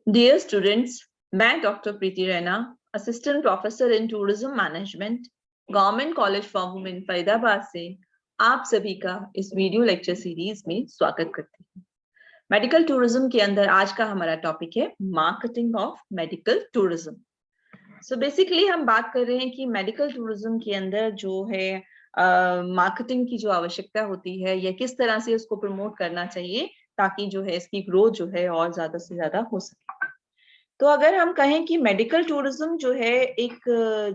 Dear students, मैं doctor Preeti Raina, assistant professor in tourism management, government college for women Faridabad से आप सभी का इस वीडियो लेक्चर सीरीज में स्वागत करती हूँ। मेडिकल टूरिज्म के अंदर आज का हमारा टॉपिक है marketing of medical tourism. So basically हम बात कर रहे हैं कि मेडिकल टूरिज्म के अंदर जो है मार्केटिंग की जो आवश्यकता होती है या किस तरह से उसको प्रमोट करना चाहिए ताकि जो है इसकी ग्रोथ जो है और ज्यादा से ज्यादा हो सके। तो अगर हम कहें कि मेडिकल टूरिज्म जो है एक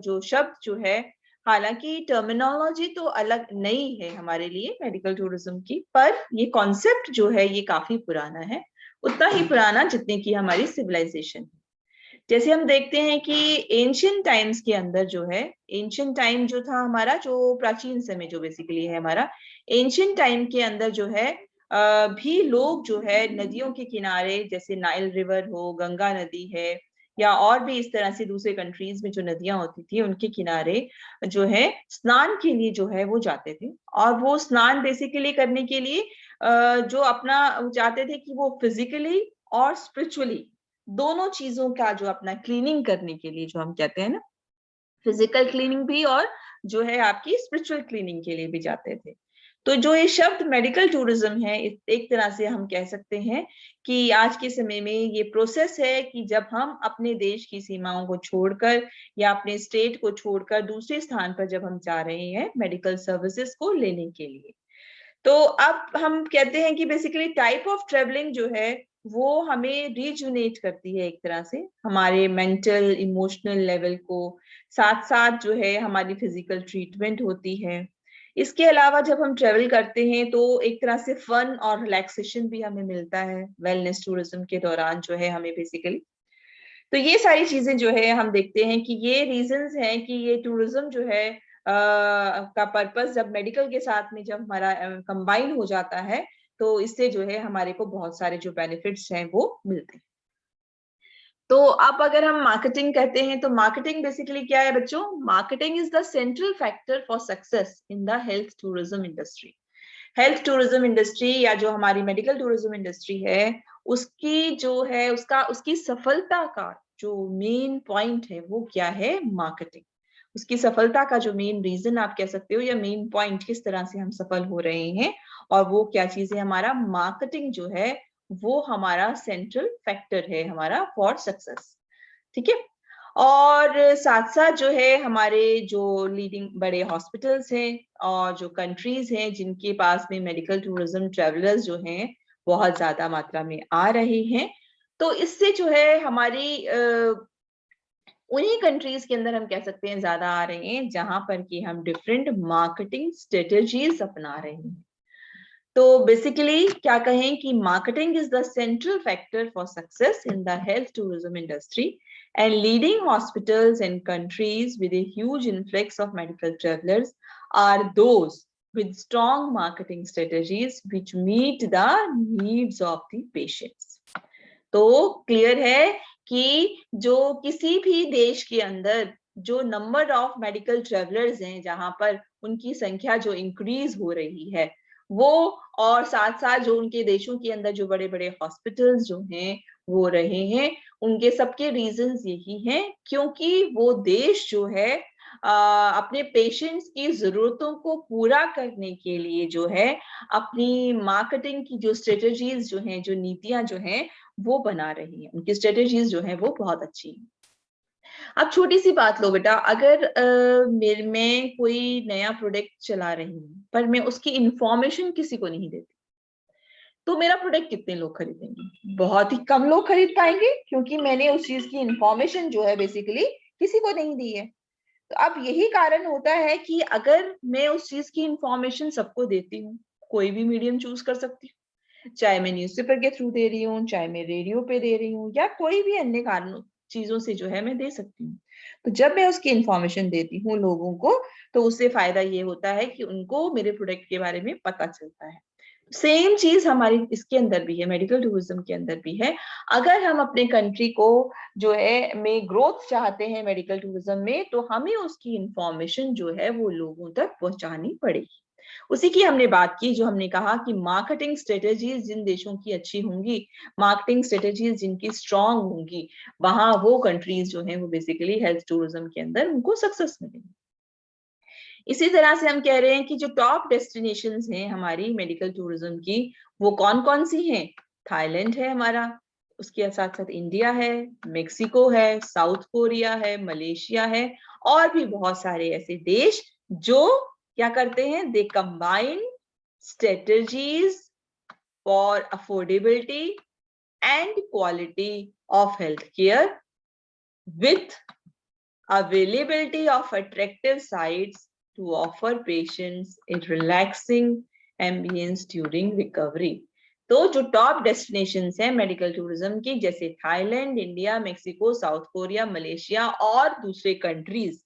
जो शब्द जो है, हालांकि टर्मिनोलॉजी तो अलग नहीं है हमारे लिए मेडिकल टूरिज्म की, पर ये कॉन्सेप्ट जो है ये काफी पुराना है, उतना ही पुराना जितने की हमारी सिविलाइजेशन है। जैसे हम देखते हैं कि एंशियंट टाइम्स के अंदर जो है, एंशियंट टाइम जो था हमारा, जो प्राचीन समय जो बेसिकली है हमारा, एंशियंट टाइम के अंदर जो है भी लोग जो है नदियों के किनारे, जैसे नाइल रिवर हो, गंगा नदी है, या और भी इस तरह से दूसरे कंट्रीज में जो नदियां होती थी उनके किनारे जो है स्नान के लिए जो है वो जाते थे। और वो स्नान बेसिकली करने के लिए जो अपना चाहते थे कि वो फिजिकली और स्पिरिचुअली दोनों चीजों का जो अपना क्लीनिंग करने के लिए, जो हम कहते हैं ना, फिजिकल क्लीनिंग भी और जो है आपकी स्पिरिचुअल क्लीनिंग के लिए भी जाते थे। तो जो ये शब्द मेडिकल टूरिज्म है, एक तरह से हम कह सकते हैं कि आज के समय में ये प्रोसेस है कि जब हम अपने देश की सीमाओं को छोड़कर या अपने स्टेट को छोड़कर दूसरे स्थान पर जब हम जा रहे हैं मेडिकल सर्विसेज को लेने के लिए। तो अब हम कहते हैं कि बेसिकली टाइप ऑफ ट्रेवलिंग जो है वो हमें रिजुनेट करती है एक तरह से, हमारे मेंटल इमोशनल लेवल को, साथ साथ जो है हमारी फिजिकल ट्रीटमेंट होती है। इसके अलावा जब हम ट्रेवल करते हैं तो एक तरह से फन और रिलैक्सेशन भी हमें मिलता है वेलनेस टूरिज्म के दौरान जो है हमें बेसिकली। तो ये सारी चीजें जो है हम देखते हैं कि ये रीजंस हैं कि ये टूरिज्म जो है का पर्पस जब मेडिकल के साथ में जब हमारा कंबाइन हो जाता है तो इससे जो है हमारे को बहुत सारे जो बेनिफिट्स हैं वो मिलते हैं। तो अब अगर हम मार्केटिंग कहते हैं तो मार्केटिंग बेसिकली क्या है बच्चों? Marketing is the central factor for success in the health tourism industry. Health tourism industry या जो हमारी मेडिकल टूरिज्म इंडस्ट्री है, उसकी जो है उसकी सफलता का जो मेन पॉइंट है वो क्या है? मार्केटिंग। उसकी सफलता का जो मेन रीजन आप कह सकते हो या मेन पॉइंट, किस तरह से हम सफल हो रहे हैं और वो क्या चीज है, हमारा मार्केटिंग जो है वो हमारा सेंट्रल फैक्टर है हमारा फॉर सक्सेस। ठीक है। और साथ साथ जो है हमारे जो लीडिंग बड़े हॉस्पिटल्स हैं और जो कंट्रीज हैं जिनके पास में मेडिकल टूरिज्म ट्रेवलर्स जो हैं बहुत ज्यादा मात्रा में आ रहे हैं, तो इससे जो है हमारी उन्हीं कंट्रीज के अंदर हम कह सकते हैं ज्यादा आ रहे हैं जहां पर कि हम डिफरेंट मार्केटिंग स्ट्रेटेजीज अपना रहे हैं। तो बेसिकली क्या कहें कि marketing is the central factor for success in the health tourism industry, and leading hospitals and countries with a huge influx of medical travelers are those with strong marketing strategies which meet the needs of the patients। तो clear है कि जो किसी भी देश के अंदर जो नंबर ऑफ मेडिकल ट्रेवलर्स हैं, जहां पर उनकी संख्या जो इंक्रीज हो रही है वो, और साथ साथ जो उनके देशों के अंदर जो बड़े बड़े हॉस्पिटल्स जो हैं वो रहे हैं, उनके सबके रीजंस यही हैं क्योंकि वो देश जो है अपने पेशेंट्स की जरूरतों को पूरा करने के लिए जो है अपनी मार्केटिंग की जो स्ट्रेटेजीज जो हैं, जो नीतियां जो हैं वो बना रही हैं, उनकी स्ट्रेटेजीज जो है वो बहुत अच्छी है। अब छोटी सी बात लो बेटा, अगर मेरे में कोई नया प्रोडक्ट चला रही हूँ पर मैं उसकी इंफॉर्मेशन किसी को नहीं देती, तो मेरा प्रोडक्ट कितने लोग खरीदेंगे? बहुत ही कम लोग खरीद पाएंगे क्योंकि मैंने उस चीज की इंफॉर्मेशन जो है बेसिकली किसी को नहीं दी है। तो अब यही कारण होता है कि अगर मैं उस चीज की इंफॉर्मेशन सबको देती हूँ, कोई भी मीडियम चूज कर सकती हूँ, चाहे मैं न्यूज़पेपर के थ्रू दे रही हूँ, चाहे मैं रेडियो पे दे रही हूँ, या कोई भी अन्य कारणों चीजों से जो है मैं दे सकती हूँ। तो जब मैं उसकी इंफॉर्मेशन देती हूँ लोगों को, तो उससे फायदा ये होता है कि उनको मेरे प्रोडक्ट के बारे में पता चलता है। सेम चीज हमारी इसके अंदर भी है, मेडिकल टूरिज्म के अंदर भी है। अगर हम अपने कंट्री को जो है में ग्रोथ चाहते हैं मेडिकल टूरिज्म में, तो हमें उसकी इंफॉर्मेशन जो है वो लोगों तक पहुंचानी पड़ेगी। उसी की हमने बात की, जो हमने कहा कि मार्केटिंग स्ट्रेटेजीज जिन देशों की अच्छी होंगी, मार्केटिंग स्ट्रेटेजीज जिनकी स्ट्रांग होंगी, वहां वो कंट्रीज जो है वो बेसिकली हेल्थ टूरिज्म के अंदर उनको सक्सेस मिलेगी। इसी तरह से हम कह रहे हैं कि जो टॉप डेस्टिनेशंस हैं हमारी मेडिकल टूरिज्म की, वो कौन कौन सी हैं? थाईलैंड है हमारा, उसके साथ साथ इंडिया है, मेक्सिको है, साउथ कोरिया है, मलेशिया है, और भी बहुत सारे ऐसे देश जो क्या करते हैं, they combine strategies for affordability and quality of health care with availability of attractive sites to offer patients a relaxing ambience during recovery। तो जो टॉप डेस्टिनेशंस हैं मेडिकल टूरिज्म की, जैसे Thailand, India, Mexico, south Korea, Malaysia और दूसरे countries,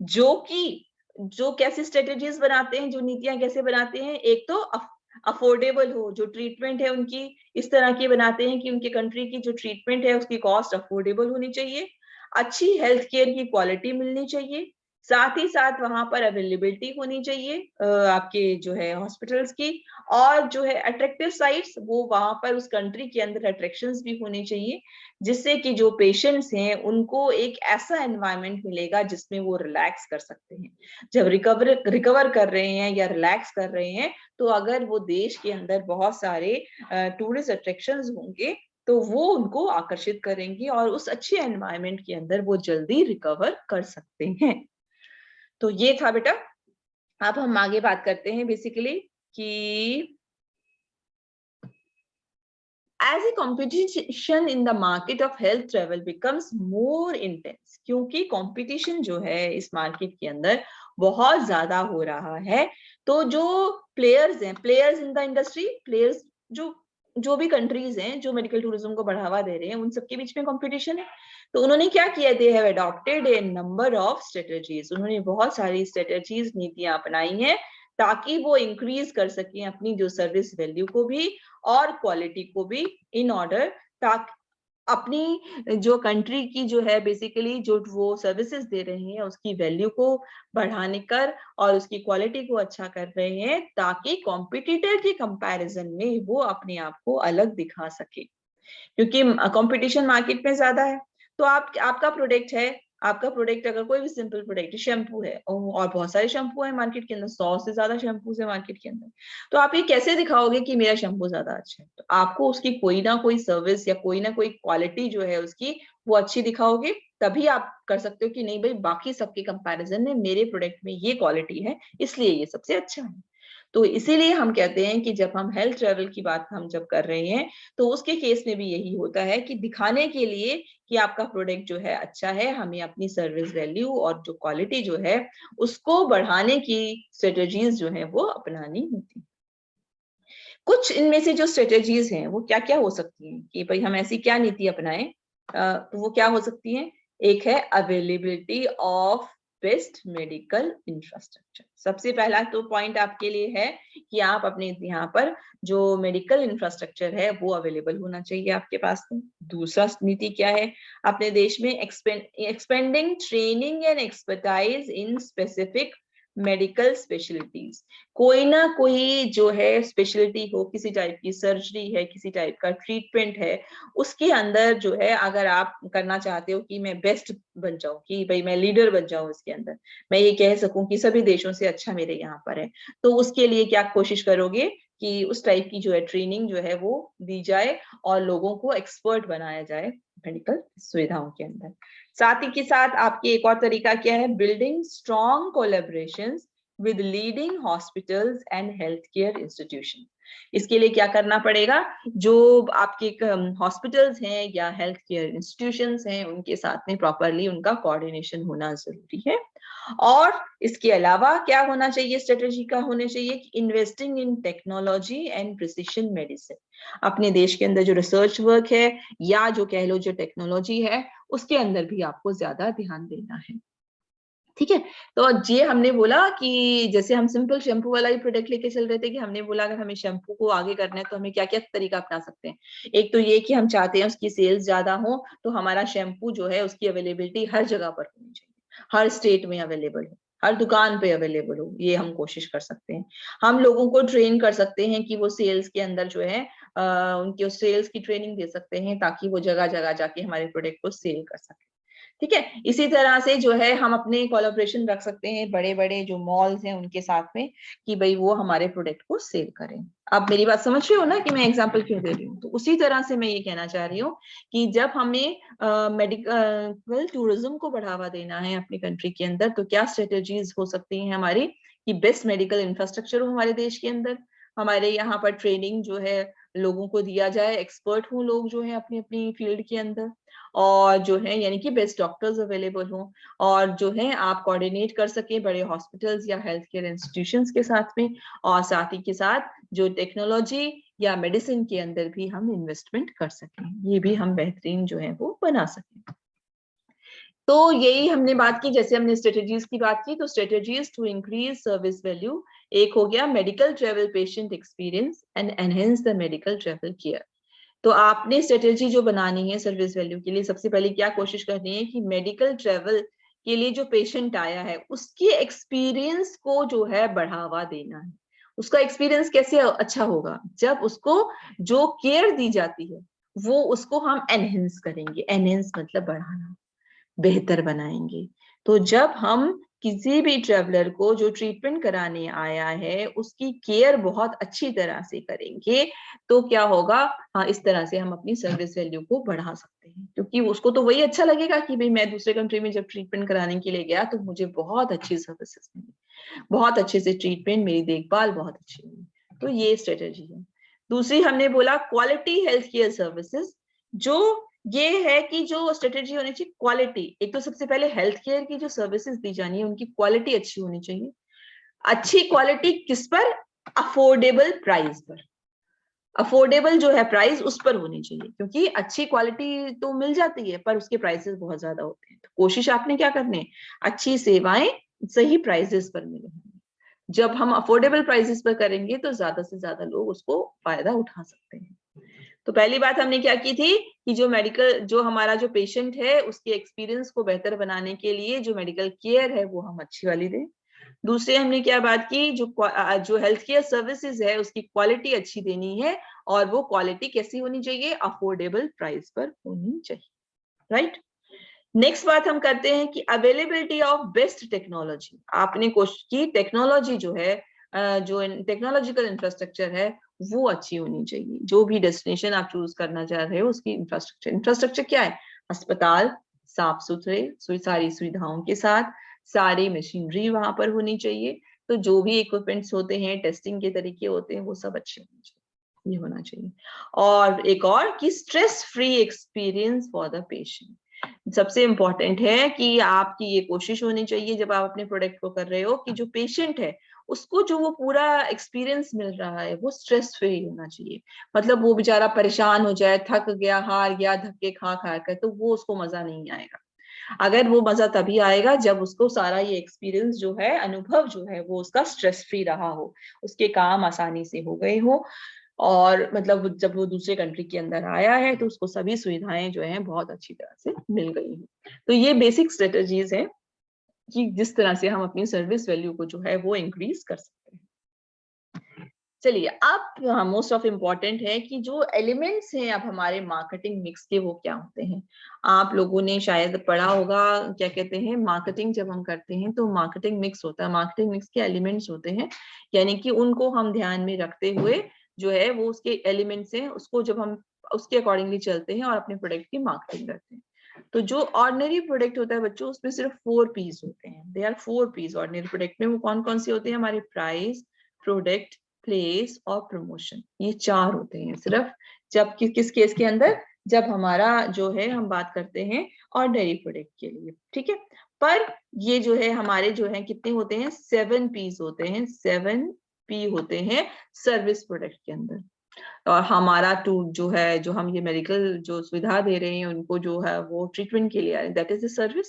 जो कैसे strategies बनाते हैं, जो नीतियां कैसे बनाते हैं, एक तो अफोर्डेबल हो, जो ट्रीटमेंट है उनकी इस तरह की बनाते हैं कि उनके कंट्री की जो ट्रीटमेंट है उसकी कॉस्ट अफोर्डेबल होनी चाहिए, अच्छी हेल्थ केयर की क्वालिटी मिलनी चाहिए, साथ ही साथ वहां पर अवेलेबिलिटी होनी चाहिए आपके जो है हॉस्पिटल्स की, और जो है अट्रैक्टिव साइट्स, वो वहां पर उस कंट्री के अंदर अट्रैक्शंस भी होनी चाहिए, जिससे कि जो पेशेंट्स हैं उनको एक ऐसा एनवायरनमेंट मिलेगा जिसमें वो रिलैक्स कर सकते हैं। जब रिकवर कर रहे हैं या रिलैक्स कर रहे हैं, तो अगर वो देश के अंदर बहुत सारे टूरिस्ट अट्रैक्शंस होंगे तो वो उनको आकर्षित करेंगी और उस अच्छे एनवायरनमेंट के अंदर वो जल्दी रिकवर कर सकते हैं। तो ये था बेटा। अब हम आगे बात करते हैं बेसिकली कि as a competition in the market of health travel becomes more intense, क्योंकि कंपटीशन जो है इस मार्केट के अंदर बहुत ज्यादा हो रहा है, तो जो प्लेयर्स हैं, players in the industry, players जो भी कंट्रीज हैं जो मेडिकल टूरिज्म को बढ़ावा दे रहे हैं, उन सबके बीच में कंपटीशन है। तो उन्होंने क्या किया, they have adopted A number of strategies, उन्होंने बहुत सारी स्ट्रेटजीज, नीतियां अपनाई हैं ताकि वो इंक्रीज कर सकें अपनी जो सर्विस वैल्यू को भी और क्वालिटी को भी, इन ऑर्डर ताकि अपनी जो कंट्री की जो है बेसिकली जो वो सर्विसेज दे रहे हैं उसकी वैल्यू को बढ़ाने कर और उसकी क्वालिटी को अच्छा कर रहे हैं, ताकि कॉम्पिटिटर के कंपैरिजन में वो अपने आप को अलग दिखा सके, क्योंकि कंपटीशन मार्केट में ज्यादा है। तो आपका प्रोडक्ट है, आपका प्रोडक्ट अगर कोई भी सिंपल प्रोडक्ट शैम्पू है और बहुत सारे शैम्पू है मार्केट के अंदर, 100 से ज्यादा शैम्पू है मार्केट के अंदर, तो आप ये कैसे दिखाओगे कि मेरा शैम्पू ज्यादा अच्छा है? तो आपको उसकी कोई ना कोई सर्विस या कोई ना कोई क्वालिटी जो है उसकी वो अच्छी दिखाओगे, तभी आप कर सकते हो कि नहीं भाई बाकी सबके कंपैरिजन में मेरे प्रोडक्ट में ये क्वालिटी है इसलिए ये सबसे अच्छा है। तो इसीलिए हम कहते हैं कि जब हम हेल्थ ट्रेवल की बात हम जब कर रहे हैं तो उसके केस में भी यही होता है कि दिखाने के लिए कि आपका प्रोडक्ट जो है अच्छा है, हमें अपनी सर्विस वैल्यू और जो क्वालिटी जो है उसको बढ़ाने की स्ट्रेटेजीज जो है वो अपनानी होती है। कुछ इनमें से जो स्ट्रेटेजीज हैं वो क्या क्या हो सकती हैं कि भाई हम ऐसी क्या नीति अपनाएं, तो वो क्या हो सकती है? एक है availability of best medical infrastructure. सबसे पहला तो पॉइंट आपके लिए है कि आप अपने यहाँ पर जो मेडिकल इंफ्रास्ट्रक्चर है वो अवेलेबल होना चाहिए आपके पास में। दूसरा नीति क्या है अपने देश में? Expanding training and expertise in specific medical specialities. कोई ना कोई जो है स्पेशलिटी हो, किसी टाइप की सर्जरी है, किसी टाइप का ट्रीटमेंट है, उसके अंदर जो है अगर आप करना चाहते हो कि मैं बेस्ट बन जाऊं, कि भाई मैं लीडर बन जाऊं इसके अंदर, मैं ये कह सकूं कि सभी देशों से अच्छा मेरे यहाँ पर है, तो उसके लिए क्या कोशिश करोगे कि उस टाइप की जो है ट्रेनिंग जो है वो दी जाए और लोगों को एक्सपर्ट बनाया जाए मेडिकल सुविधाओं के अंदर। साथ ही के साथ आपकी एक और तरीका क्या है? Building strong collaborations with leading hospitals and healthcare institutions। इसके लिए क्या करना पड़ेगा? जो आपके हॉस्पिटल्स हैं या हेल्थ केयर इंस्टीट्यूशंस हैं उनके साथ में प्रॉपरली उनका कोऑर्डिनेशन होना जरूरी है। और इसके अलावा क्या होना चाहिए? स्ट्रेटेजी का होने चाहिए कि investing in technology and precision medicine. अपने देश के अंदर जो रिसर्च वर्क है या जो कह लो जो टेक्नोलॉजी है उसके अंदर भी आपको ज्यादा ध्यान देना है। ठीक है, तो ये हमने बोला कि जैसे हम सिंपल शैम्पू वाला ही प्रोडक्ट लेके चल रहे थे कि हमने बोला अगर हमें शैम्पू को आगे करना है तो हमें क्या क्या तरीका अपना सकते हैं। एक तो ये कि हम चाहते हैं उसकी सेल्स ज्यादा हो, तो हमारा शैम्पू जो है उसकी अवेलेबिलिटी हर जगह पर होनी चाहिए, हर स्टेट में अवेलेबल हो, हर दुकान पे अवेलेबल हो, ये हम कोशिश कर सकते हैं। हम लोगों को ट्रेन कर सकते हैं कि वो सेल्स के अंदर जो है उनकी सेल्स की ट्रेनिंग दे सकते हैं ताकि वो जगह जगह जाके हमारे प्रोडक्ट को सेल कर सके। ठीक है, इसी तरह से जो है हम अपने कोलैबोरेशन रख सकते हैं बड़े बड़े जो मॉल्स हैं उनके साथ में कि भाई वो हमारे प्रोडक्ट को सेल करें। आप मेरी बात समझ रहे हो ना कि मैं एग्जांपल क्यों दे रही हूँ? तो उसी तरह से मैं ये कहना चाह रही हूँ कि जब हमें मेडिकल टूरिज्म को बढ़ावा देना है अपनी कंट्री के अंदर, तो क्या स्ट्रेटेजीज हो सकती हैं हमारी कि बेस्ट मेडिकल इंफ्रास्ट्रक्चर हो हमारे देश के अंदर, हमारे यहाँ पर ट्रेनिंग जो है लोगों को दिया जाए, एक्सपर्ट हो लोग जो है अपनी अपनी फील्ड के अंदर, और जो है यानी कि बेस्ट डॉक्टर्स अवेलेबल हो, और जो है आप कोऑर्डिनेट कर सके बड़े हॉस्पिटल्स या हेल्थ केयर इंस्टीट्यूशंस के साथ में, और साथ ही के साथ जो टेक्नोलॉजी या मेडिसिन के अंदर भी हम इन्वेस्टमेंट कर सकें, ये भी हम बेहतरीन जो है वो बना सकें। तो यही हमने बात की, जैसे हमने स्ट्रेटेजीज की बात की, तो strategies to increase service value, एक हो गया medical travel patient experience and enhance the medical travel care. तो आपने स्ट्रेटेजी जो बनानी है सर्विस वैल्यू के लिए, सबसे पहले क्या कोशिश करनी है कि मेडिकल ट्रेवल के लिए जो पेशेंट आया है उसके एक्सपीरियंस को जो है बढ़ावा देना है। उसका एक्सपीरियंस कैसे अच्छा होगा? जब उसको जो केयर दी जाती है वो उसको हम एनहेंस करेंगे, एनहेंस मतलब बढ़ाना, बेहतर बनाएंगे। तो जब हम किसी भी ट्रेवलर को जो ट्रीटमेंट कराने आया है उसकी केयर बहुत अच्छी तरह से करेंगे, तो क्या होगा, हाँ, इस तरह से हम अपनी सर्विस वैल्यू को बढ़ा सकते हैं, क्योंकि उसको तो वही अच्छा लगेगा कि भाई मैं दूसरे कंट्री में जब ट्रीटमेंट कराने के लिए गया तो मुझे बहुत अच्छी सर्विसेज मिली, बहुत अच्छे से ट्रीटमेंट, मेरी देखभाल बहुत अच्छी हुई। तो ये स्ट्रेटेजी है। दूसरी हमने बोला क्वालिटी हेल्थ केयर सर्विसेज, जो ये है कि जो स्ट्रेटेजी होनी चाहिए क्वालिटी, एक तो सबसे पहले हेल्थ केयर की जो सर्विसेज दी जानी है उनकी क्वालिटी अच्छी होनी चाहिए। अच्छी क्वालिटी किस पर? अफोर्डेबल प्राइस पर। अफोर्डेबल जो है प्राइस उस पर होनी चाहिए, क्योंकि अच्छी क्वालिटी तो मिल जाती है पर उसके प्राइसेस बहुत ज्यादा होते हैं। तो कोशिश आपने क्या करनी है, अच्छी सेवाएं सही प्राइसेस पर मिले। जब हम अफोर्डेबल प्राइसेस पर करेंगे तो ज्यादा से ज्यादा लोग उसको फायदा उठा सकते हैं। तो पहली बात हमने क्या की थी कि जो मेडिकल, जो हमारा जो पेशेंट है उसके एक्सपीरियंस को बेहतर बनाने के लिए जो मेडिकल केयर है वो हम अच्छी वाली दें। दूसरे हमने क्या बात की, जो हेल्थ केयर सर्विसेज है उसकी क्वालिटी अच्छी देनी है, और वो क्वालिटी कैसी होनी चाहिए? अफोर्डेबल प्राइस पर होनी चाहिए, राइट। नेक्स्ट बात हम करते हैं कि अवेलेबिलिटी ऑफ बेस्ट टेक्नोलॉजी। आपने कोशिश की टेक्नोलॉजी जो है, जो टेक्नोलॉजिकल इंफ्रास्ट्रक्चर है वो अच्छी होनी चाहिए। जो भी डेस्टिनेशन आप चूज करना चाह रहे हो उसकी इंफ्रास्ट्रक्चर क्या है? अस्पताल साफ सुथरे, सारी सुविधाओं के साथ, सारी मशीनरी वहां पर होनी चाहिए। तो जो भी इक्विपमेंट्स होते हैं, टेस्टिंग के तरीके होते हैं, वो सब अच्छे होने चाहिए, ये होना चाहिए। और एक और कि stress free experience for the patient. सबसे इंपॉर्टेंट है कि आपकी ये कोशिश होनी चाहिए जब आप अपने प्रोडक्ट को कर रहे हो कि जो पेशेंट है उसको जो वो पूरा एक्सपीरियंस मिल रहा है वो स्ट्रेस फ्री होना चाहिए। मतलब वो बेचारा परेशान हो जाए, थक गया, हार गया, धक्के खा खा कर, तो वो उसको मजा नहीं आएगा। अगर वो मजा तभी आएगा जब उसको सारा ये एक्सपीरियंस जो है, अनुभव जो है, वो उसका स्ट्रेस फ्री रहा हो, उसके काम आसानी से हो गए हो, और मतलब जब वो दूसरे कंट्री के अंदर आया है तो उसको सभी सुविधाएं जो है बहुत अच्छी तरह से मिल गई हैं। तो ये बेसिक स्ट्रेटजीज है कि जिस तरह से हम अपनी सर्विस वैल्यू को जो है वो इंक्रीज कर सकते हैं। चलिए, अब मोस्ट ऑफ इम्पॉर्टेंट है कि जो एलिमेंट्स हैं अब हमारे मार्केटिंग मिक्स के, वो क्या होते हैं। आप लोगों ने शायद पढ़ा होगा, क्या कहते हैं, मार्केटिंग जब हम करते हैं तो मार्केटिंग मिक्स होता है। मार्केटिंग मिक्स के एलिमेंट्स होते हैं, यानी कि उनको हम ध्यान में रखते हुए जो है वो उसके एलिमेंट्स हैं, उसको जब हम उसके अकॉर्डिंगली चलते हैं और अपने प्रोडक्ट की मार्केटिंग करते हैं। तो जो ऑर्डिनरी प्रोडक्ट होता है बच्चों, उसमें सिर्फ 4 पीस होते हैं। They are 4 Ps ordinary product में। वो कौन कौन से होते हैं? हमारे प्राइस, प्रोडक्ट, प्लेस और प्रमोशन, ये 4 होते हैं सिर्फ। जब किस केस के अंदर? जब हमारा जो है हम बात करते हैं ऑर्डिनरी प्रोडक्ट के लिए, ठीक है। पर ये जो है हमारे जो है कितने होते हैं? 7 पीस होते हैं, 7 पी होते हैं सर्विस प्रोडक्ट के अंदर। और हमारा टू जो है, जो हम ये मेडिकल जो सुविधा दे रहे हैं उनको जो है वो ट्रीटमेंट के लिए आ रहे हैं, that is a service,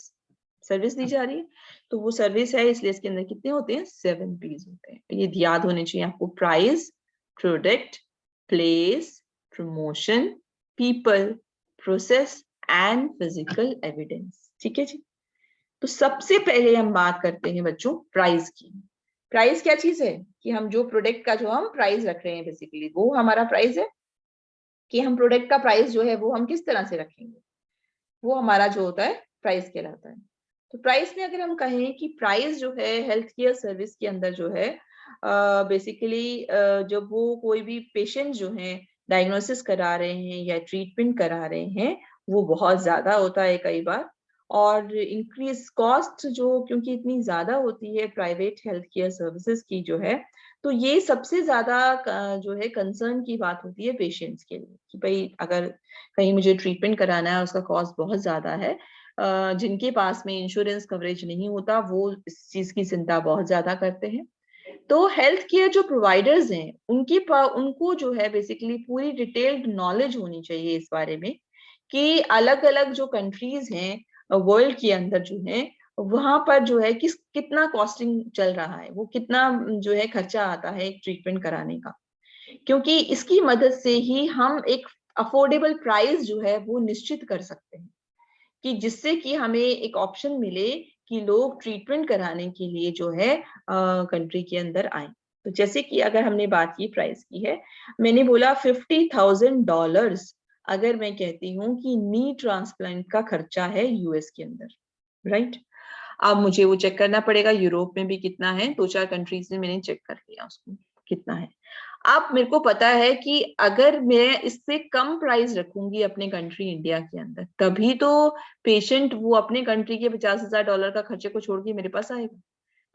service दी जा रही है। तो वो सर्विस है, इसलिए इसके अंदर कितने होते हैं? 7 पीस होते हैं। ये याद होने चाहिए आपको, price, product, place, promotion, people, process and physical evidence. ठीक है जी। तो सबसे पहले हम बात करते हैं बच्चों प्राइस की। प्राइस क्या चीज है कि हम जो प्रोडक्ट का जो हम प्राइस रख रहे हैं बेसिकली वो हमारा प्राइस है, कि हम प्रोडक्ट का प्राइस जो है वो हम किस तरह से रखेंगे, वो हमारा जो होता है प्राइस कहलाता है। तो प्राइस में अगर हम कहें कि प्राइस जो है हेल्थ केयर सर्विस के अंदर जो है बेसिकली जब वो कोई भी पेशेंट जो है डायग्नोसिस करा रहे हैं या ट्रीटमेंट करा रहे हैं वो बहुत ज्यादा होता है कई बार, और इंक्रीज कॉस्ट जो क्योंकि इतनी ज्यादा होती है प्राइवेट हेल्थ केयर सर्विसेज की जो है, तो ये सबसे ज्यादा जो है कंसर्न की बात होती है पेशेंट्स के लिए कि भाई अगर कहीं मुझे ट्रीटमेंट कराना है उसका कॉस्ट बहुत ज्यादा है। जिनके पास में इंश्योरेंस कवरेज नहीं होता वो इस चीज की चिंता बहुत ज्यादा करते हैं। तो हेल्थ केयर जो प्रोवाइडर्स हैं उनको जो है बेसिकली पूरी डिटेल्ड नॉलेज होनी चाहिए इस बारे में कि अलग अलग जो कंट्रीज हैं वर्ल्ड के अंदर जो है वहां पर जो है कितना कॉस्टिंग चल रहा है, वो कितना जो है खर्चा आता है एक ट्रीटमेंट कराने का। क्योंकि इसकी मदद से ही हम एक अफोर्डेबल प्राइस जो है वो निश्चित कर सकते हैं, कि जिससे कि हमें एक ऑप्शन मिले कि लोग ट्रीटमेंट कराने के लिए जो है कंट्री के अंदर आए। तो जैसे कि अगर हमने बात की प्राइस की है, मैंने बोला $50,000 अगर मैं कहती हूँ कि नी ट्रांसप्लांट का खर्चा है यूएस के अंदर, राइट। अब मुझे वो चेक करना पड़ेगा यूरोप में भी कितना है, 2-4 कंट्रीज में मैंने चेक कर लिया उसको कितना है। अब मेरे को पता है कि अगर मैं इससे कम प्राइस रखूंगी अपने कंट्री इंडिया के अंदर तभी तो पेशेंट वो अपने कंट्री के $50,000 का खर्चे को छोड़ के मेरे पास आएगा।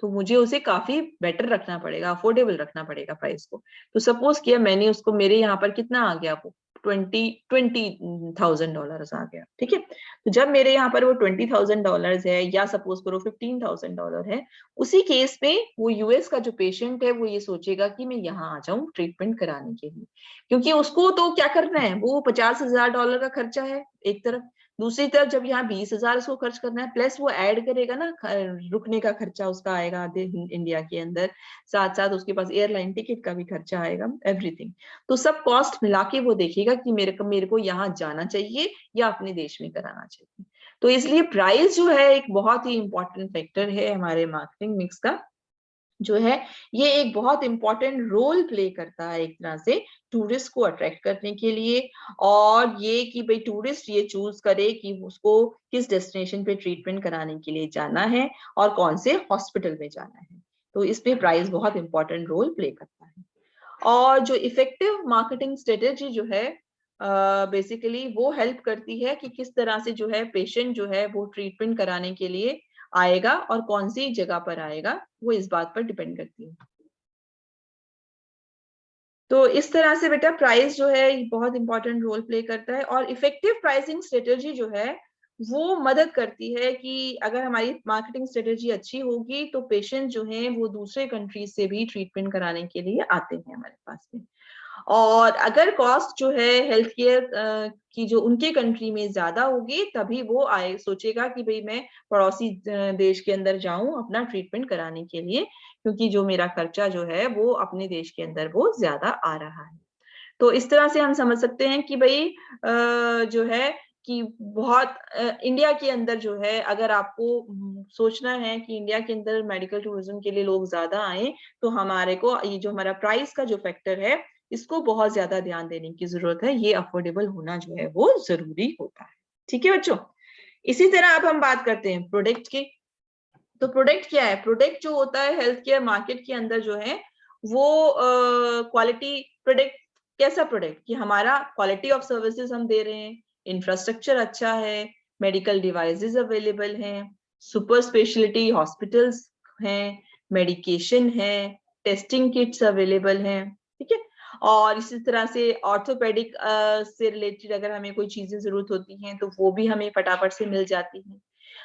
तो मुझे उसे काफी बेटर रखना पड़ेगा, अफोर्डेबल रखना पड़ेगा प्राइस को। तो सपोज किया मैंने उसको, मेरे यहाँ पर कितना आ गया वो $20,000 आ गया, ठीक है। तो जब मेरे यहाँ पर वो $20,000 है या सपोज करो $15,000 है, उसी केस में वो यूएस का जो पेशेंट है वो ये सोचेगा कि मैं यहाँ आ जाऊं ट्रीटमेंट कराने के लिए, क्योंकि उसको तो क्या करना है, वो $50,000 का खर्चा है एक तरफ, दूसरी तरफ जब यहाँ 20,000 उसको खर्च करना है प्लस वो ऐड करेगा ना रुकने का खर्चा उसका आएगा इंडिया के अंदर, साथ साथ उसके पास एयरलाइन टिकट का भी खर्चा आएगा, एवरीथिंग। तो सब कॉस्ट मिला के वो देखेगा कि मेरे को यहाँ जाना चाहिए या अपने देश में कराना चाहिए। तो इसलिए प्राइस जो है एक बहुत ही इंपॉर्टेंट फैक्टर है हमारे मार्केटिंग मिक्स का जो है, ये एक बहुत इंपॉर्टेंट रोल प्ले करता है एक तरह से टूरिस्ट को अट्रैक्ट करने के लिए, और ये कि भाई टूरिस्ट ये चूज करे कि उसको किस डेस्टिनेशन पे ट्रीटमेंट कराने के लिए जाना है और कौन से हॉस्पिटल में जाना है। तो इसमें प्राइस बहुत इंपॉर्टेंट रोल प्ले करता है। और जो इफेक्टिव मार्केटिंग स्ट्रेटेजी जो है बेसिकली वो हेल्प करती है कि किस तरह से जो है पेशेंट जो है वो ट्रीटमेंट कराने के लिए आएगा और कौन सी जगह पर आएगा, वो इस बात पर डिपेंड करती है। तो इस तरह से बेटा प्राइस जो है बहुत इंपॉर्टेंट रोल प्ले करता है, और इफेक्टिव प्राइसिंग स्ट्रेटेजी जो है वो मदद करती है कि अगर हमारी मार्केटिंग स्ट्रेटेजी अच्छी होगी तो पेशेंट जो है वो दूसरे कंट्रीज से भी ट्रीटमेंट कराने के लिए आते हैं हमारे पास में। और अगर कॉस्ट जो है हेल्थ केयर की जो उनके कंट्री में ज्यादा होगी तभी वो आए सोचेगा कि भाई मैं पड़ोसी देश के अंदर जाऊं अपना ट्रीटमेंट कराने के लिए, क्योंकि जो मेरा खर्चा जो है वो अपने देश के अंदर वो ज्यादा आ रहा है। तो इस तरह से हम समझ सकते हैं कि भाई जो है कि बहुत इंडिया के अंदर जो है अगर आपको सोचना है कि इंडिया के अंदर मेडिकल टूरिज्म के लिए लोग ज्यादा आए, तो हमारे को ये जो हमारा प्राइस का जो फैक्टर है इसको बहुत ज्यादा ध्यान देने की जरूरत है, ये अफोर्डेबल होना जो है वो जरूरी होता है। ठीक है बच्चों, इसी तरह अब हम बात करते हैं प्रोडक्ट की। तो प्रोडक्ट क्या है, प्रोडक्ट जो होता है हेल्थ केयर मार्केट के अंदर जो है वो क्वालिटी प्रोडक्ट, कैसा प्रोडक्ट कि हमारा क्वालिटी ऑफ सर्विसेज हम दे रहे हैं, इंफ्रास्ट्रक्चर अच्छा है, मेडिकल डिवाइसेस अवेलेबल हैं, सुपर स्पेशलिटी हॉस्पिटल्स हैं, मेडिकेशन है, टेस्टिंग किट्स अवेलेबल हैं, ठीक है। और इसी तरह से ऑर्थोपेडिक से रिलेटेड अगर हमें कोई चीजें जरूरत होती हैं तो वो भी हमें फटाफट से मिल जाती हैं।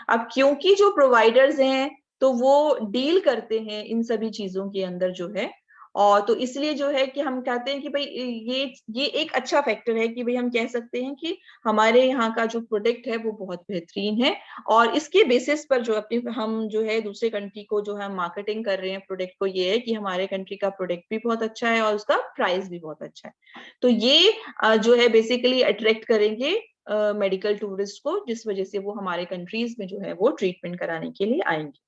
अब क्योंकि जो प्रोवाइडर्स हैं तो वो डील करते हैं इन सभी चीजों के अंदर जो है, और तो इसलिए जो है कि हम कहते हैं कि भाई ये एक अच्छा फैक्टर है कि भाई हम कह सकते हैं कि हमारे यहाँ का जो प्रोडक्ट है वो बहुत बेहतरीन है, और इसके बेसिस पर जो अपनी हम जो है दूसरे कंट्री को जो है मार्केटिंग कर रहे हैं प्रोडक्ट को, ये है कि हमारे कंट्री का प्रोडक्ट भी बहुत अच्छा है और उसका प्राइस भी बहुत अच्छा है। तो ये जो है बेसिकली अट्रैक्ट करेंगे मेडिकल टूरिस्ट को, जिस वजह से वो हमारे कंट्रीज में जो है वो ट्रीटमेंट कराने के लिए आएंगे।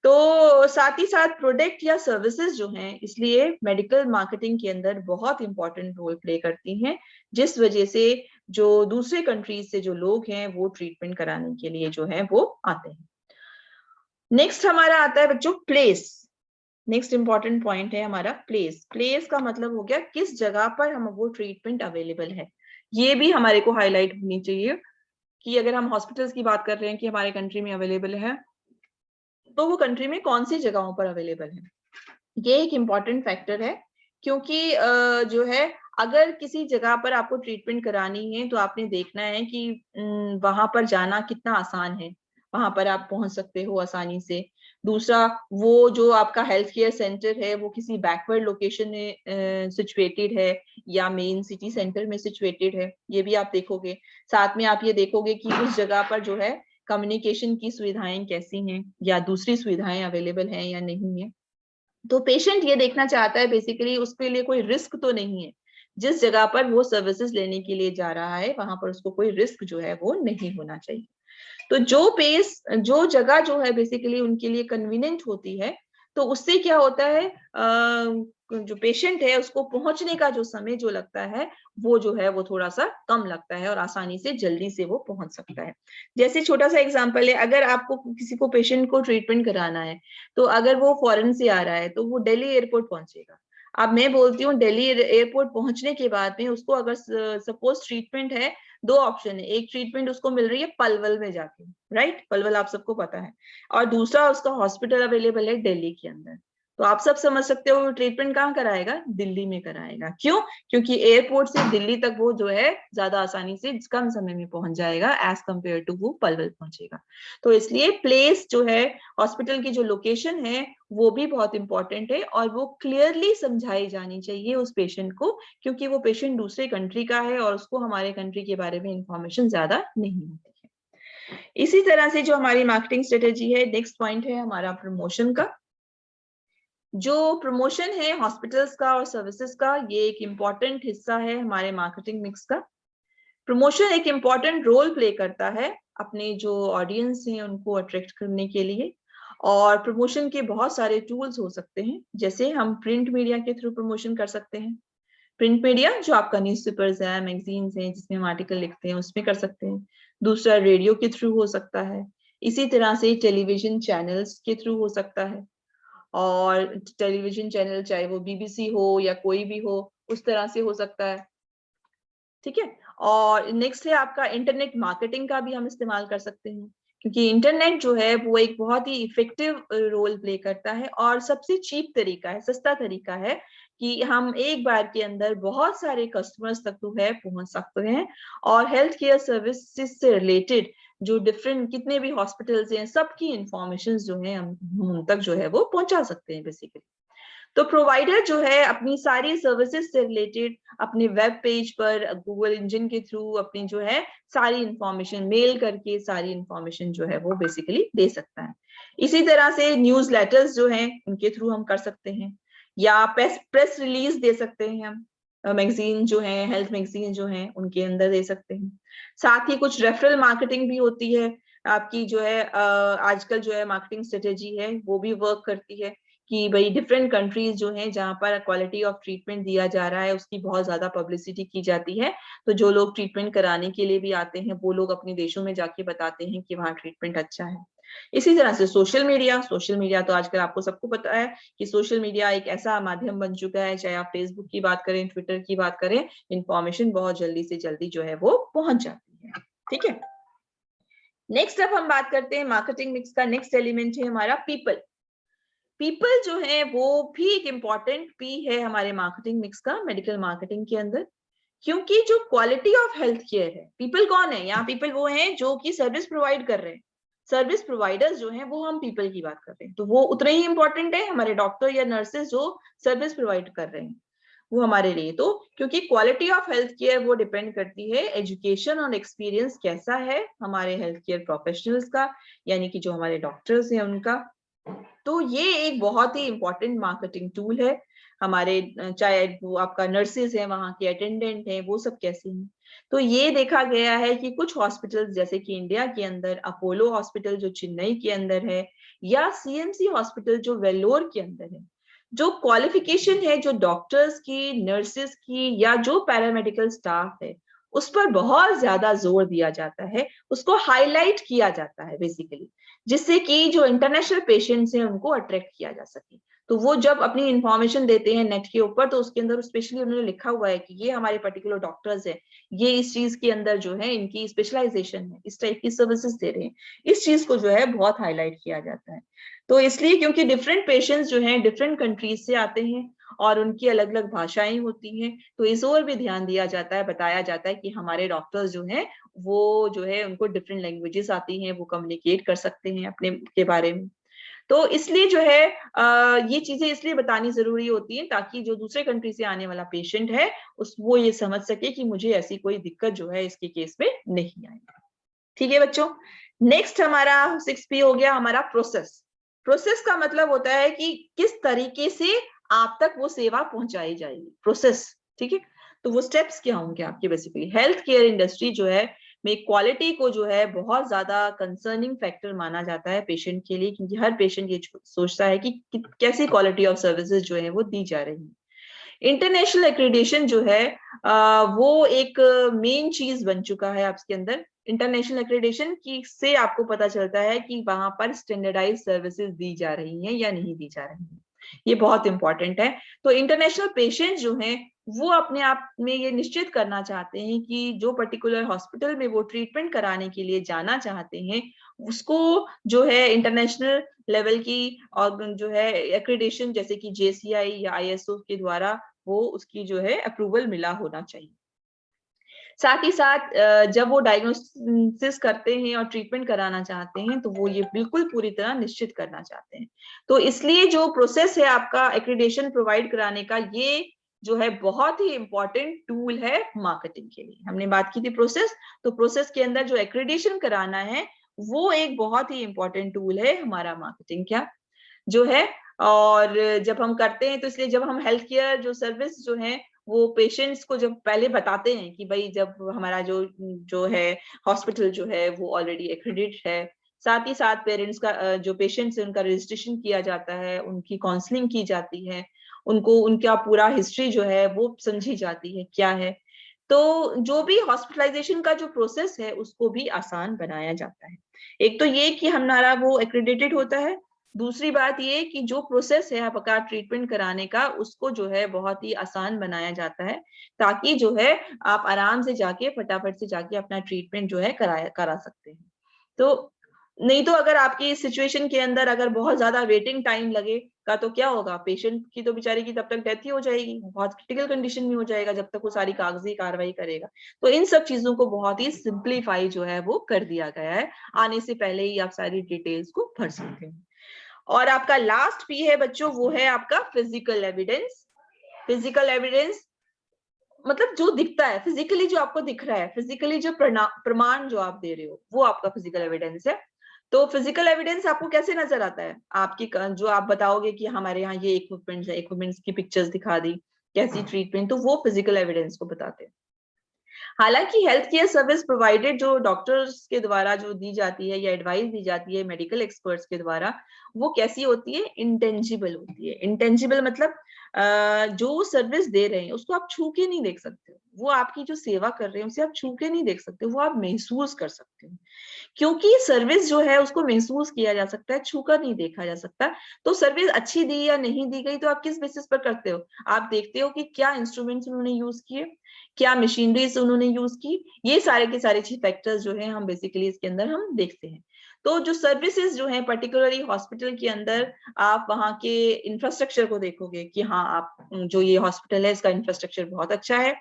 तो साथ ही साथ प्रोडक्ट या सर्विसेज जो हैं, इसलिए मेडिकल मार्केटिंग के अंदर बहुत इंपॉर्टेंट रोल प्ले करती हैं, जिस वजह से जो दूसरे कंट्रीज से जो लोग हैं वो ट्रीटमेंट कराने के लिए जो है वो आते हैं। नेक्स्ट हमारा आता है बच्चों प्लेस। नेक्स्ट इंपॉर्टेंट पॉइंट है हमारा प्लेस। प्लेस का मतलब हो गया किस जगह पर हम वो ट्रीटमेंट अवेलेबल है। ये भी हमारे को हाईलाइट होनी चाहिए कि अगर हम हॉस्पिटल्स की बात कर रहे हैं कि हमारे कंट्री में अवेलेबल है, तो वो कंट्री में कौन सी जगहों पर अवेलेबल है, ये एक इम्पॉर्टेंट फैक्टर है। क्योंकि जो है अगर किसी जगह पर आपको ट्रीटमेंट करानी है तो आपने देखना है कि वहां पर जाना कितना आसान है, वहां पर आप पहुंच सकते हो आसानी से। दूसरा, वो जो आपका हेल्थ केयर सेंटर है वो किसी बैकवर्ड लोकेशन में सिचुएटेड है या मेन सिटी सेंटर में सिचुएटेड है, ये भी आप देखोगे। साथ में आप ये देखोगे कि उस जगह पर जो है कम्युनिकेशन की सुविधाएं कैसी हैं या दूसरी सुविधाएं अवेलेबल हैं या नहीं है। तो पेशेंट ये देखना चाहता है बेसिकली उसके लिए कोई रिस्क तो नहीं है, जिस जगह पर वो सर्विसेज लेने के लिए जा रहा है वहां पर उसको कोई रिस्क जो है वो नहीं होना चाहिए। तो जो जगह जो है बेसिकली उनके लिए कन्वीनियंट होती है, तो उससे क्या होता है, जो पेशेंट है उसको पहुंचने का जो समय जो लगता है वो जो है वो थोड़ा सा कम लगता है और आसानी से जल्दी से वो पहुंच सकता है। जैसे छोटा सा एग्जांपल है, अगर आपको किसी को पेशेंट को ट्रीटमेंट कराना है, तो अगर वो फॉरेन से आ रहा है तो वो दिल्ली एयरपोर्ट पहुंचेगा। अब मैं बोलती हूँ दिल्ली एयरपोर्ट पहुंचने के बाद में उसको अगर सपोज ट्रीटमेंट है, दो ऑप्शन है। एक ट्रीटमेंट उसको मिल रही है पलवल में जाके, राइट, पलवल आप सबको पता है, और दूसरा उसका हॉस्पिटल अवेलेबल है दिल्ली के अंदर। तो आप सब समझ सकते हो ट्रीटमेंट कहाँ कराएगा, दिल्ली में कराएगा। क्यों? क्योंकि एयरपोर्ट से दिल्ली तक वो जो है ज्यादा आसानी से कम समय में पहुंच जाएगा एज कंपेयर टू वो पलवल पहुंचेगा। तो इसलिए प्लेस जो है, हॉस्पिटल की जो लोकेशन है वो भी बहुत इंपॉर्टेंट है और वो क्लियरली समझाई जानी चाहिए उस पेशेंट को, क्योंकि वो पेशेंट दूसरे कंट्री का है और उसको हमारे कंट्री के बारे में इंफॉर्मेशन ज्यादा नहीं होती है। इसी तरह से जो हमारी मार्केटिंग स्ट्रेटेजी है, नेक्स्ट पॉइंट है हमारा प्रमोशन का। जो प्रमोशन है हॉस्पिटल्स का और सर्विसेज का, ये एक इम्पॉर्टेंट हिस्सा है हमारे मार्केटिंग मिक्स का। प्रमोशन एक इम्पॉर्टेंट रोल प्ले करता है अपने जो ऑडियंस हैं उनको अट्रैक्ट करने के लिए। और प्रमोशन के बहुत सारे टूल्स हो सकते हैं, जैसे हम प्रिंट मीडिया के थ्रू प्रमोशन कर सकते हैं। प्रिंट मीडिया जो आपका न्यूज़पेपर्स है, मैगजीन्स हैं जिसमें हम आर्टिकल लिखते हैं, उसमें कर सकते हैं। दूसरा, रेडियो के थ्रू हो सकता है। इसी तरह से टेलीविजन चैनल्स के थ्रू हो सकता है, और टेलीविजन चैनल चाहे वो बीबीसी हो या कोई भी हो, उस तरह से हो सकता है। ठीक है। और नेक्स्ट है आपका इंटरनेट मार्केटिंग का भी हम इस्तेमाल कर सकते हैं, क्योंकि इंटरनेट जो है वो एक बहुत ही इफेक्टिव रोल प्ले करता है और सबसे चीप तरीका है, सस्ता तरीका है कि हम एक बार के अंदर बहुत सारे कस्टमर्स तक जो है पहुंच सकते हैं और हेल्थ केयर सर्विसेज से रिलेटेड जो डिफरेंट कितने भी हॉस्पिटल्स हैं सबकी इंफॉर्मेशन जो है हम उन तक जो है वो पहुंचा सकते हैं बेसिकली। तो प्रोवाइडर जो है अपनी सारी सर्विसेज से रिलेटेड अपने वेब पेज पर गूगल इंजन के थ्रू अपनी जो है सारी इंफॉर्मेशन मेल करके सारी इंफॉर्मेशन जो है वो बेसिकली दे सकता है। इसी तरह से न्यूज लेटर्स जो हैं उनके थ्रू हम कर सकते हैं, या प्रेस रिलीज दे सकते हैं हम। मैगजीन जो है, हेल्थ मैगजीन जो है उनके अंदर दे सकते हैं। साथ ही कुछ रेफरल मार्केटिंग भी होती है आपकी, जो है आजकल जो है मार्केटिंग स्ट्रेटेजी है वो भी वर्क करती है कि भाई डिफरेंट कंट्रीज जो हैं जहाँ पर क्वालिटी ऑफ ट्रीटमेंट दिया जा रहा है उसकी बहुत ज्यादा पब्लिसिटी की जाती है। तो जो लोग ट्रीटमेंट कराने के लिए भी आते हैं वो लोग अपने देशों में जाके बताते हैं कि वहाँ ट्रीटमेंट अच्छा है। इसी तरह से सोशल मीडिया तो आजकल आपको सबको पता है कि सोशल मीडिया एक ऐसा माध्यम बन चुका है, चाहे आप फेसबुक की बात करें, ट्विटर की बात करें, इंफॉर्मेशन बहुत जल्दी से जल्दी जो है वो पहुंच जाती है। ठीक है। नेक्स्ट अब हम बात करते हैं मार्केटिंग मिक्स का। नेक्स्ट एलिमेंट है हमारा पीपल। पीपल जो है वो भी एक इम्पॉर्टेंट पी है हमारे मार्केटिंग मिक्स का मेडिकल मार्केटिंग के अंदर, क्योंकि जो क्वालिटी ऑफ हेल्थ केयर है, पीपल कौन है यहाँ, पीपल वो हैं जो कि सर्विस प्रोवाइड कर रहे हैं। सर्विस प्रोवाइडर्स जो हैं वो हम पीपल की बात कर रहे हैं, तो वो उतने ही इंपॉर्टेंट है हमारे डॉक्टर या नर्सेज जो सर्विस प्रोवाइड कर रहे हैं वो हमारे लिए। तो क्योंकि क्वालिटी ऑफ हेल्थ केयर वो डिपेंड करती है एजुकेशन और एक्सपीरियंस कैसा है हमारे हेल्थ केयर प्रोफेशनल्स का, यानी कि जो हमारे डॉक्टर्स हैं उनका। तो ये एक बहुत ही इंपॉर्टेंट मार्केटिंग टूल है हमारे चाहे वो आपका नर्सेज हैं, वहाँ के अटेंडेंट हैं, वो सब कैसे हैं। तो ये देखा गया है कि कुछ हॉस्पिटल्स जैसे कि इंडिया के अंदर अपोलो हॉस्पिटल जो चेन्नई के अंदर है, या सीएमसी हॉस्पिटल जो वेल्लोर के अंदर है, जो क्वालिफिकेशन है जो डॉक्टर्स की, नर्सेस की, या जो पैरामेडिकल स्टाफ है, उस पर बहुत ज्यादा जोर दिया जाता है, उसको हाईलाइट किया जाता है बेसिकली, जिससे कि जो इंटरनेशनल पेशेंट्स हैं उनको अट्रैक्ट किया जा सके। तो वो जब अपनी इंफॉर्मेशन देते हैं नेट के ऊपर, तो उसके अंदर स्पेशली उन्होंने लिखा हुआ है कि ये हमारे पर्टिकुलर डॉक्टर्स हैं, ये इस चीज के अंदर जो है इनकी स्पेशलाइजेशन है, इस टाइप की सर्विसेज दे रहे हैं, इस चीज को जो है बहुत हाईलाइट किया जाता है। तो इसलिए क्योंकि डिफरेंट पेशेंट्स जो हैं डिफरेंट कंट्रीज से आते हैं और उनकी अलग अलग भाषाएं होती हैं, तो इस ओर भी ध्यान दिया जाता है, बताया जाता है कि हमारे डॉक्टर्स जो हैं वो जो है उनको डिफरेंट लैंग्वेजेस आती हैं, वो कम्युनिकेट कर सकते हैं अपने के बारे में। तो इसलिए जो है ये चीजें इसलिए बतानी जरूरी होती है ताकि जो दूसरे कंट्री से आने वाला पेशेंट है उस वो ये समझ सके कि मुझे ऐसी कोई दिक्कत जो है इसके केस में नहीं आएगी। ठीक है बच्चों, नेक्स्ट हमारा 6P हो गया हमारा प्रोसेस। प्रोसेस का मतलब होता है कि किस तरीके से आप तक वो सेवा पहुंचाई जाएगी, प्रोसेस। ठीक है, तो वो स्टेप्स क्या होंगे आपके। बेसिकली हेल्थ केयर इंडस्ट्री जो है में क्वालिटी को जो है बहुत ज्यादा कंसर्निंग फैक्टर माना जाता है पेशेंट के लिए, क्योंकि हर पेशेंट ये सोचता है कि कैसी क्वालिटी ऑफ सर्विसेज जो है वो दी जा रही है। इंटरनेशनल एक्रेडिटेशन जो है वो एक मेन चीज बन चुका है आपके अंदर। इंटरनेशनल एक्रेडिटेशन की से आपको पता चलता है कि वहां पर स्टैंडर्डाइज सर्विसेज दी जा रही हैं या नहीं दी जा रही हैं, ये बहुत इंपॉर्टेंट है। तो इंटरनेशनल पेशेंट जो हैं वो अपने आप में ये निश्चित करना चाहते हैं कि जो पर्टिकुलर हॉस्पिटल में वो ट्रीटमेंट कराने के लिए जाना चाहते हैं उसको जो है इंटरनेशनल लेवल की और जो है एक्रेडिटेशन जैसे कि JCI या ISO के द्वारा वो उसकी जो है अप्रूवल मिला होना चाहिए। साथ ही साथ जब वो डायग्नोसिस करते हैं और ट्रीटमेंट कराना चाहते हैं तो वो ये बिल्कुल पूरी तरह निश्चित करना चाहते हैं। तो इसलिए जो प्रोसेस है आपका एक्रेडिटेशन प्रोवाइड कराने का, ये जो है बहुत ही इंपॉर्टेंट टूल है मार्केटिंग के लिए। हमने बात की थी प्रोसेस, तो प्रोसेस के अंदर जो एक्रेडिटेशन कराना है वो एक बहुत ही इंपॉर्टेंट टूल है हमारा मार्केटिंग क्या जो है। और जब हम करते हैं तो इसलिए जब हम हेल्थ केयर जो सर्विस जो है वो पेशेंट्स को जब पहले बताते हैं कि भाई जब हमारा जो जो है हॉस्पिटल जो है वो ऑलरेडी एक्रेडिट है, साथ ही साथ पेरेंट्स का जो पेशेंट्स है उनका रजिस्ट्रेशन किया जाता है, उनकी काउंसलिंग की जाती है, उनको उनका पूरा हिस्ट्री जो है वो समझी जाती है क्या है। तो जो भी हॉस्पिटलाइजेशन का जो प्रोसेस है उसको भी आसान बनाया जाता है। एक तो ये कि हमारा वो एक्रेडिटेड होता है, दूसरी बात ये कि जो प्रोसेस है आपका ट्रीटमेंट कराने का उसको जो है बहुत ही आसान बनाया जाता है, ताकि जो है आप आराम से जाके फटाफट से जाके अपना ट्रीटमेंट जो है करा सकते हैं। तो नहीं तो अगर आपकी सिचुएशन के अंदर अगर बहुत ज्यादा वेटिंग टाइम लगेगा तो क्या होगा, पेशेंट की तो बेचारे की तब तक डेथ ही हो जाएगी, बहुत क्रिटिकल कंडीशन में हो जाएगा जब तक वो सारी कागजी कार्रवाई करेगा। तो इन सब चीजों को बहुत ही सिंप्लीफाई जो है वो कर दिया गया है, आने से पहले ही आप सारी डिटेल्स को भर सकते हैं। और आपका लास्ट P है बच्चों, वो है आपका फिजिकल एविडेंस। फिजिकल एविडेंस मतलब जो दिखता है फिजिकली, जो आपको दिख रहा है फिजिकली, जो प्रमाण जो आप दे रहे हो वो आपका फिजिकल एविडेंस है। तो फिजिकल एविडेंस आपको कैसे नजर आता है, आपकी जो आप बताओगे कि हमारे यहाँ ये इक्विपमेंट्स है, इक्विपमेंट्स की पिक्चर्स दिखा दी, कैसी ट्रीटमेंट, तो वो फिजिकल एविडेंस को बताते हैं। हालांकि हेल्थ केयर सर्विस प्रोवाइडेड जो डॉक्टर्स के द्वारा जो दी जाती है या एडवाइस दी जाती है मेडिकल एक्सपर्ट्स के द्वारा, वो कैसी होती है, इंटेंजिबल होती है। इंटेंजिबल मतलब जो सर्विस दे रहे हैं उसको आप छू के नहीं देख सकते, वो आपकी जो सेवा कर रहे हैं उसे आप छू के नहीं देख सकते, वो आप महसूस कर सकते हो। क्योंकि सर्विस जो है उसको महसूस किया जा सकता है, छूकर नहीं देखा जा सकता। तो सर्विस अच्छी दी या नहीं दी गई तो आप किस बेसिस पर करते हो, आप देखते हो कि क्या इंस्ट्रूमेंट्स उन्होंने यूज किए, क्या मशीनरीज उन्होंने यूज की, ये सारे के सारे फैक्टर्स जो है हम बेसिकली इसके अंदर हम देखते हैं। तो जो सर्विसेज जो है पर्टिकुलरली हॉस्पिटल के अंदर, आप वहाँ के इंफ्रास्ट्रक्चर को देखोगे कि हाँ आप जो ये हॉस्पिटल है इसका इंफ्रास्ट्रक्चर बहुत अच्छा है,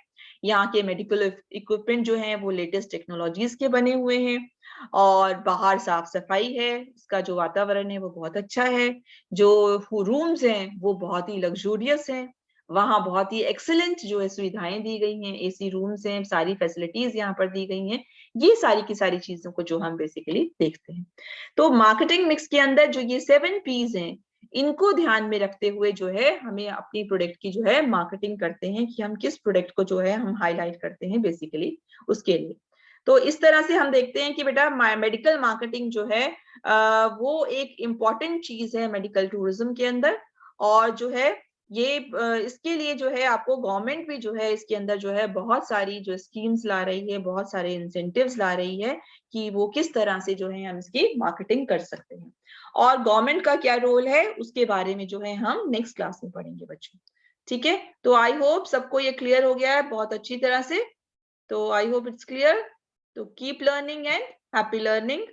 यहाँ के मेडिकल इक्विपमेंट जो है वो लेटेस्ट टेक्नोलॉजीज के बने हुए हैं, और बाहर साफ सफाई है, इसका जो वातावरण है वो बहुत अच्छा है, जो रूम्स हैं वो बहुत ही लग्जूरियस हैं, वहाँ बहुत ही एक्सीलेंट जो है सुविधाएं दी गई हैं, AC रूम्स हैं, सारी फैसिलिटीज यहाँ पर दी गई हैं। ये सारी की सारी चीजों को जो हम बेसिकली देखते हैं। तो मार्केटिंग मिक्स के अंदर जो ये 7 P's हैं, इनको ध्यान में रखते हुए जो है हमें अपनी प्रोडक्ट की जो है मार्केटिंग करते हैं कि हम किस प्रोडक्ट को जो है हम हाईलाइट करते हैं बेसिकली उसके लिए। तो इस तरह से हम देखते हैं कि बेटा मेडिकल मार्केटिंग जो है वो एक इम्पॉर्टेंट चीज है मेडिकल टूरिज्म के अंदर। और जो है ये इसके लिए जो है आपको गवर्नमेंट भी जो है इसके अंदर जो है बहुत सारी जो स्कीम्स ला रही है, बहुत सारे इंसेंटिव्स ला रही है कि वो किस तरह से जो है हम इसकी मार्केटिंग कर सकते हैं। और गवर्नमेंट का क्या रोल है उसके बारे में जो है हम नेक्स्ट क्लास में पढ़ेंगे बच्चों। ठीक है, तो आई होप सबको ये क्लियर हो गया है बहुत अच्छी तरह से। तो आई होप इट्स क्लियर। तो keep learning and happy learning.